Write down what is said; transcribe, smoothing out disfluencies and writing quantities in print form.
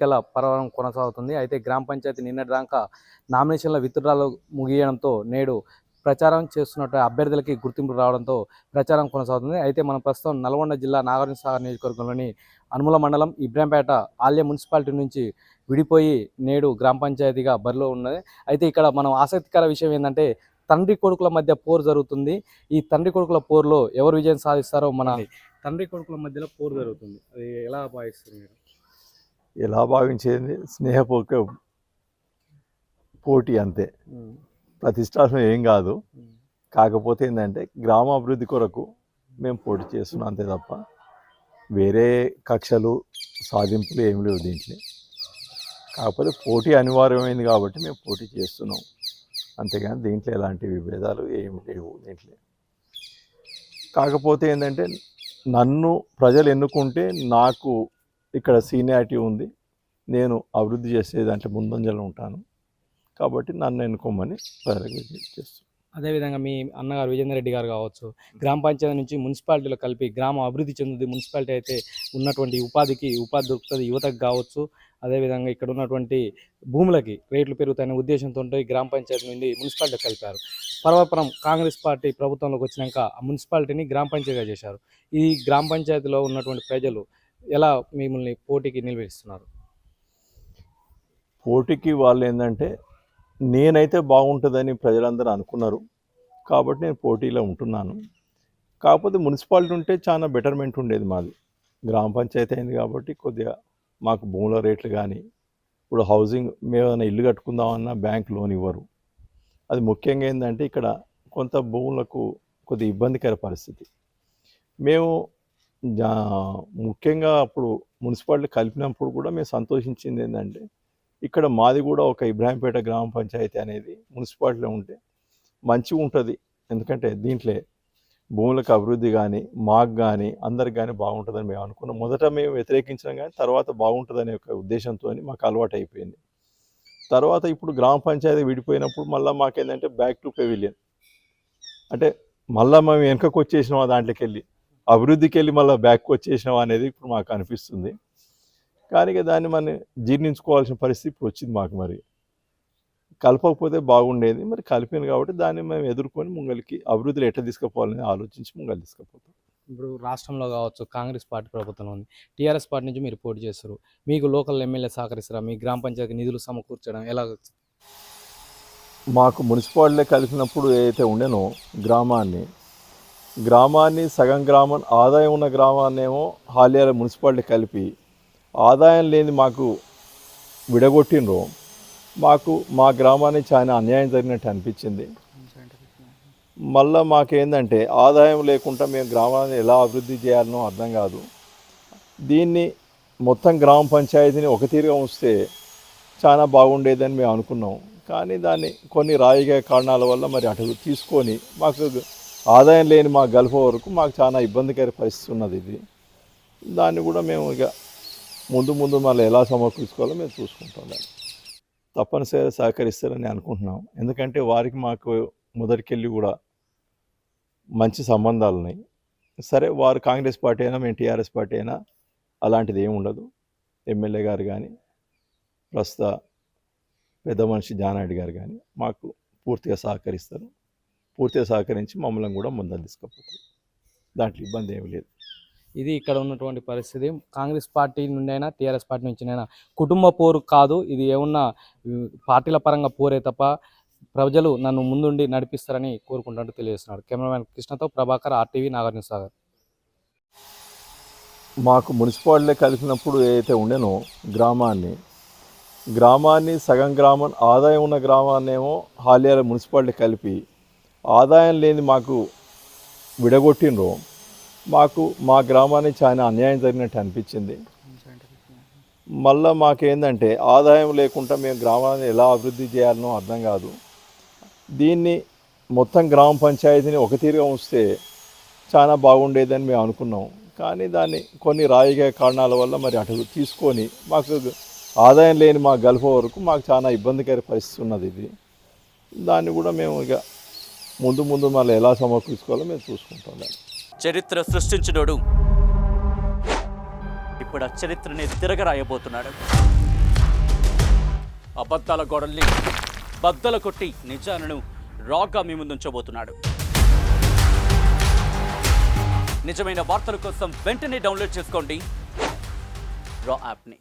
ఎన్నికల పర్వం కొనసాగుతుంది. అయితే గ్రామ పంచాయతీ నిన్నటిదాకా నామినేషన్ల విత్డ్రాలు ముగియడంతో నేడు ప్రచారం చేస్తున్నట్టు అభ్యర్థులకి గుర్తింపు రావడంతో ప్రచారం కొనసాగుతుంది. అయితే మనం ప్రస్తుతం నల్గొండ జిల్లా నాగార్జునసాగర్ నియోజకవర్గంలోని అనుముల మండలం ఇబ్రాంపేట ఆల్య మున్సిపాలిటీ నుంచి విడిపోయి నేడు గ్రామ పంచాయతీగా బరిలో ఉన్నది. అయితే ఇక్కడ మనం ఆసక్తికర విషయం ఏంటంటే తండ్రి కొడుకుల మధ్య పోరు జరుగుతుంది. ఈ తండ్రి కొడుకుల పోరులో ఎవరు విజయం సాధిస్తారో మన తండ్రి కొడుకుల మధ్యలో పోరు జరుగుతుంది. అది ఎలా భావిస్తారు మీరు? ఎలా భావించేది స్నేహపూర్వక పోటీ అంతే, ప్రతిష్టాత్మకం ఏం కాదు. కాకపోతే ఏంటంటే గ్రామాభివృద్ధి కొరకు మేము పోటీ చేస్తున్నాం అంతే తప్ప వేరే కక్షలు సాధింపులు ఏమి లేవు దీంట్లో. కాకపోతే పోటీ అనివార్యమైంది కాబట్టి మేము పోటీ చేస్తున్నాం, అంతేగాని దీంట్లో ఎలాంటి విభేదాలు ఏమి లేవు దీంట్లో. కాకపోతే ఏంటంటే నన్ను ప్రజలు ఎన్నుకుంటే నాకు ఇక్కడ సీనియారిటీ ఉంది, నేను అభివృద్ధి చేసే దాంట్లో ముందంజలో ఉంటాను కాబట్టి నన్ను ఎన్నుకోమని ప్రజలకు చేస్తున్నాను. అదేవిధంగా మీ అన్నగారు విజేందర్ రెడ్డి గారు కావచ్చు, గ్రామ పంచాయతీ నుంచి మున్సిపాలిటీలో కలిపి గ్రామం అభివృద్ధి చెందుతుంది. మున్సిపాలిటీ అయితే ఉన్నటువంటి ఉపాధి దొరుకుతుంది యువతకు కావచ్చు. అదేవిధంగా ఇక్కడ ఉన్నటువంటి భూములకి రేట్లు పెరుగుతాయనే ఉద్దేశంతో గ్రామ పంచాయతీ నుండి మున్సిపాలిటీ కలిపారు. పర్వపురం కాంగ్రెస్ పార్టీ ప్రభుత్వంలోకి వచ్చినాక ఆ మున్సిపాలిటీని గ్రామ పంచాయతీగా చేశారు. ఈ గ్రామ పంచాయతీలో ఉన్నటువంటి ప్రజలు ఎలా మిమ్మల్ని పోటీకి నిలబెడుతున్నారు? పోటీకి వాళ్ళు ఏంటంటే నేనైతే బాగుంటుందని ప్రజలందరూ అనుకున్నారు కాబట్టి నేను పోటీలో ఉంటున్నాను. కాకపోతే మున్సిపాలిటీ ఉంటే చాలా బెటర్మెంట్ ఉండేది. మాది గ్రామ పంచాయతీ అయింది కాబట్టి కొద్దిగా మాకు భూముల రేట్లు కానీ, ఇప్పుడు హౌసింగ్ మేము ఏదైనా ఇల్లు కట్టుకుందామన్నా బ్యాంక్ లోన్ ఇవ్వరు. అది ముఖ్యంగా ఏంటంటే ఇక్కడ కొంత భూములకు కొద్ది ఇబ్బందికర పరిస్థితి. మేము ముఖ్యంగా అప్పుడు మున్సిపాలిటీ కలిపినప్పుడు కూడా మేము సంతోషించింది ఏంటంటే ఇక్కడ మాది కూడా ఒక ఇబ్రాహీంపేట గ్రామ పంచాయతీ అనేది మున్సిపాలిటీలో ఉంటే మంచిగా ఉంటుంది. ఎందుకంటే దీంట్లో భూములకు అభివృద్ధి కానీ మాకు కానీ అందరికి కానీ బాగుంటుందని మేము అనుకున్నాం. మొదట మేము వ్యతిరేకించినాం కానీ తర్వాత బాగుంటుందనే ఒక ఉద్దేశంతో మాకు అలవాటు అయిపోయింది. తర్వాత ఇప్పుడు గ్రామ పంచాయతీ విడిపోయినప్పుడు మళ్ళీ మాకేంటంటే బ్యాక్ టు పెవిలియన్, అంటే మళ్ళీ మేము వెనకకు వచ్చేసినాం, దాంట్లోకి వెళ్ళి అభివృద్ధికి వెళ్ళి మళ్ళీ బ్యాక్కి వచ్చేసినాం అనేది ఇప్పుడు మాకు అనిపిస్తుంది. కానీ దాన్ని మనం జీర్ణించుకోవాల్సిన పరిస్థితి ఇప్పుడు వచ్చింది మాకు. మరి కలపకపోతే బాగుండేది, మరి కలిపాను కాబట్టి దాన్ని మేము ఎదుర్కొని ముంగలికి అభివృద్ధిలో ఎట్లా తీసుకుపోవాలని ఆలోచించి ముంగలు తీసుకుపోతాం. ఇప్పుడు రాష్ట్రంలో కావచ్చు కాంగ్రెస్ పార్టీ ప్రభుత్వంలో ఉంది, టీఆర్ఎస్ పార్టీ నుంచి మీరు పోటీ చేస్తారు. మీకు లోకల్ ఎమ్మెల్యే సహకరిస్తారా? మీ గ్రామ పంచాయతీ నిధులు సమకూర్చడం ఎలా? మాకు మున్సిపాలిటీ కలిపినప్పుడు ఏదైతే ఉండేనో గ్రామాన్ని సగం గ్రామం ఆదాయం ఉన్న గ్రామాన్ని ఏమో హాలియాల మున్సిపాలిటీ కలిపి ఆదాయం లేని మాకు విడగొట్టినరో మాకు మా గ్రామానికి చాలా అన్యాయం జరిగినట్టు అనిపించింది. మళ్ళీ మాకేందంటే ఆదాయం లేకుండా మేము గ్రామాన్ని ఎలా అభివృద్ధి చేయాలనో అర్థం కాదు. దీన్ని మొత్తం గ్రామ పంచాయతీని ఒక తీరుగా ఉంచితే చాలా బాగుండేదని మేము అనుకున్నాం. కానీ దాన్ని కొన్ని రాజకీయ కారణాల వల్ల మరి అటు తీసుకొని మాకు ఆదాయం లేని మా గల్ఫ్ వరకు మాకు చాలా ఇబ్బందికర పరిస్థితి ఉన్నది. ఇది దాన్ని కూడా మేము ఇక ముందు మళ్ళీ ఎలా సమకూర్చుకోవాలో మేము చూసుకుంటాం. దాన్ని తప్పనిసరిగా సహకరిస్తారని అనుకుంటున్నాం. ఎందుకంటే వారికి మాకు మొదటికెళ్ళి కూడా మంచి సంబంధాలు ఉన్నాయి. సరే వారు కాంగ్రెస్ పార్టీ అయినా మేము టీఆర్ఎస్ పార్టీ అయినా అలాంటిది ఏమి ఉండదు. ఎమ్మెల్యే గారు కానీ ప్రస్తుత పెద్ద మనిషి జానారెడ్డి గారు కానీ మాకు పూర్తిగా సహకరిస్తారు. పూర్తిగా సహకరించి మమ్మల్ని కూడా ముందరు తీసుకుపోతారు. దాంట్లో ఇబ్బంది ఏమి లేదు. ఇది ఇక్కడ ఉన్నటువంటి పరిస్థితి. కాంగ్రెస్ పార్టీ నుండి అయినా టీఆర్ఎస్ పార్టీ నుంచి అయినా కుటుంబ పోరు కాదు, ఇది ఏమన్నా పార్టీల పరంగా పోరే తప్ప ప్రజలు నన్ను ముందుండి నడిపిస్తారని కోరుకుంటున్నట్టు తెలియజేస్తున్నాడు. కెమెరామెన్ కృష్ణతో ప్రభాకర్, RTV, నాగార్జునసాగర్. మాకు మున్సిపాలిటీ కలిపినప్పుడు ఏదైతే ఉండేనో గ్రామాన్ని సగం గ్రామం ఆదాయం ఉన్న గ్రామాన్ని ఏమో హాలియాల మున్సిపాలిటీ కలిపి ఆదాయం లేని మాకు విడగొట్టినరో మాకు మా గ్రామానికి చాలా అన్యాయం జరిగినట్టు అనిపించింది. మళ్ళీ మాకేందంటే ఆదాయం లేకుండా మేము గ్రామాన్ని ఎలా అభివృద్ధి చేయాలనో అర్థం కాదు. దీన్ని మొత్తం గ్రామ పంచాయతీని ఒక తీరుగా ఉంచితే చాలా బాగుండేదని మేము అనుకున్నాం. కానీ దాన్ని కొన్ని రాజకీయ కారణాల వల్ల మరి అటు తీసుకొని మాకు ఆదాయం లేని మా గల్ఫ్ వరకు మాకు చాలా ఇబ్బందికర పరిస్థితి ఉన్నది. ఇది దాన్ని కూడా మేము ఇక ముందు మళ్ళీ ఎలా సమకూర్చుకోవాలో మేము చూసుకుంటాం. దాన్ని చరిత్ర సృష్టించినోడు ఇప్పుడు ఆ చరిత్రని తిరగరాయబోతున్నాడు. అబద్ధాల గోడల్ని బద్దల కొట్టి నిజాలను రాగా మీ ముందుంచబోతున్నాడు. నిజమైన వార్తల కోసం వెంటనే డౌన్లోడ్ చేసుకోండి రా యాప్ని.